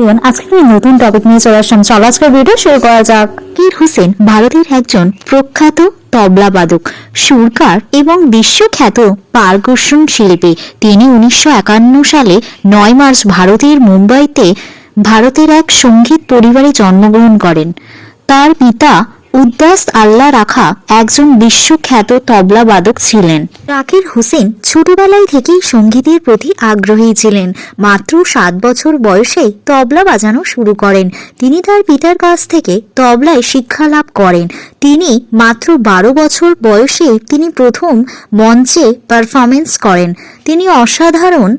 Everyone, আজকে আমি নতুন টপিক নিয়ে চলে আসলাম। চলো আজকের ভিডিও শুরু করা যাক। জাকির হোসেন ভারতের একজন প্রখ্যাত তবলাবাদক, সুরকার এবং বিশ্বখ্যাত পারকুশন শিল্পী। তিনি 1951 সালে 9 মার্চ ভারতের মুম্বাইতে ভারতের এক সঙ্গীত পরিবারে জন্মগ্রহণ করেন। তার পিতা উদ্দাস আল্লাহ রাখা একজন বিশ্বখ্যাত তবলাবাদক ছিলেন। জাকির হোসেন ছোটবেলায় থেকেই সঙ্গীতের প্রতি আগ্রহী ছিলেন। মাত্র 7 বছর বয়সেই তবলা বাজানো শুরু করেন। তিনি তার পিতার কাছ থেকে তবলায় শিক্ষা লাভ করেন। তিনি মাত্র 12 বছর বয়সে তিনি প্রথম মঞ্চে পারফরমেন্স করেন। তিনি অসাধারণ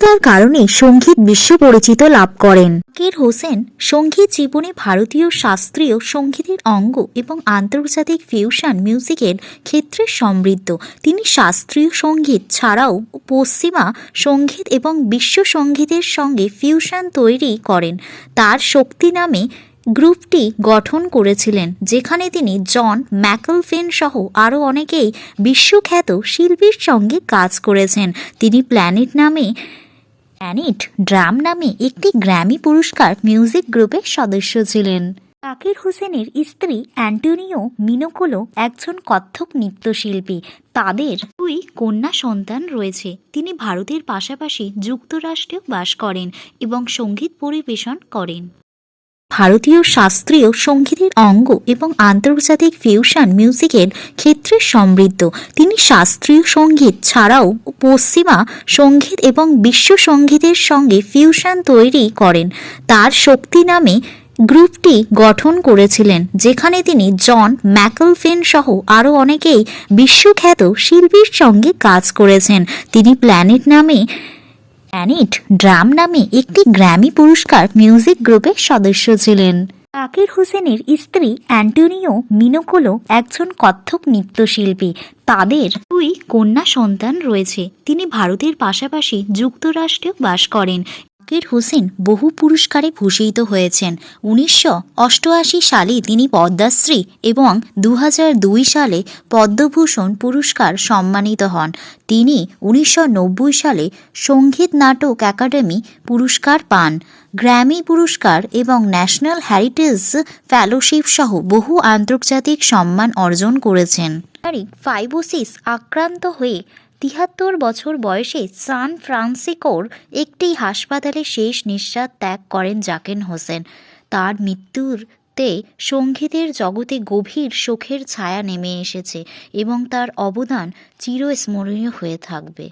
তার কারণে সঙ্গীত বিশ্ব পরিচিত লাভ করেন। জাকির হোসেন সঙ্গীত জীবনে ভারতীয় শাস্ত্রীয় সঙ্গীতের অঙ্গ এবং আন্তর্জাতিক ফিউশন মিউজিকের ক্ষেত্রে সমৃদ্ধ। তিনি শাস্ত্রীয় সঙ্গীত ছাড়াও পশ্চিমা সঙ্গীত এবং বিশ্ব সঙ্গীতের সঙ্গে ফিউশন তৈরি করেন। তার শক্তি নামে গ্রুপটি গঠন করেছিলেন, যেখানে তিনি জন ম্যাকলফিন সহ আরও অনেকেই বিশ্বখ্যাত শিল্পীর সঙ্গে কাজ করেছেন। তিনি প্ল্যানেট ড্রাম নামে একটি গ্র্যামি পুরস্কার মিউজিক গ্রুপের সদস্য ছিলেন। জাকির হোসেনের স্ত্রী অ্যান্টোনিও মিনোকোলো একজন কত্থক নৃত্যশিল্পী। তাদের 2 কন্যা সন্তান রয়েছে। তিনি ভারতের পাশাপাশি যুক্তরাষ্ট্রেও বাস করেন এবং সঙ্গীত পরিবেশন করেন। ভারতীয় শাস্ত্রীয় সঙ্গীতের অঙ্গ এবং আন্তর্জাতিক ফিউশন মিউজিকের ক্ষেত্রে সমৃদ্ধ। তিনি শাস্ত্রীয় সঙ্গীত ছাড়াও পশ্চিমা সঙ্গীত এবং বিশ্ব সঙ্গীতের সঙ্গে ফিউশন তৈরি করেন। তার শক্তি নামে গ্রুপটি গঠন করেছিলেন, যেখানে তিনি জন ম্যাকলফিন সহ আরও অনেকেই বিশ্বখ্যাত শিল্পীর সঙ্গে কাজ করেছেন। তিনি প্ল্যানেট ড্রাম নামে একটি গ্র্যামি পুরস্কার মিউজিক গ্রুপের সদস্য ছিলেন। জাকির হোসেনের স্ত্রী অ্যান্টোনিও মিনোকোলো একজন কত্থক নৃত্যশিল্পী। তাদের 2 কন্যা সন্তান রয়েছে। তিনি ভারতের পাশাপাশি যুক্তরাষ্ট্রেও বাস করেন। জাকির হোসেন বহু পুরস্কারে ভূষিত হয়েছেন। 1988 সালে তিনি পদ্মশ্রী এবং 2002 সালে পদ্মভূষণ পুরস্কার সম্মানিত হন। তিনি 1990 সালে সঙ্গীত নাটক একাডেমি পুরস্কার পান, গ্র্যামি পুরস্কার এবং ন্যাশনাল হেরিটেজ ফেলোশিপ সহ বহু আন্তর্জাতিক সম্মান অর্জন করেছেন। ফাইবোসিস আক্রান্ত হয়ে 73 বছর বয়সে সান ফ্রান্সিসকোর একটি হাসপাতালে শেষ নিঃশ্বাস ত্যাগ করেন জাকির হোসেন। তার মৃত্যুতে সঙ্গীতের জগতে গভীর শোকের ছায়া নেমে এসেছে এবং তার অবদান চিরস্মরণীয় হয়ে থাকবে।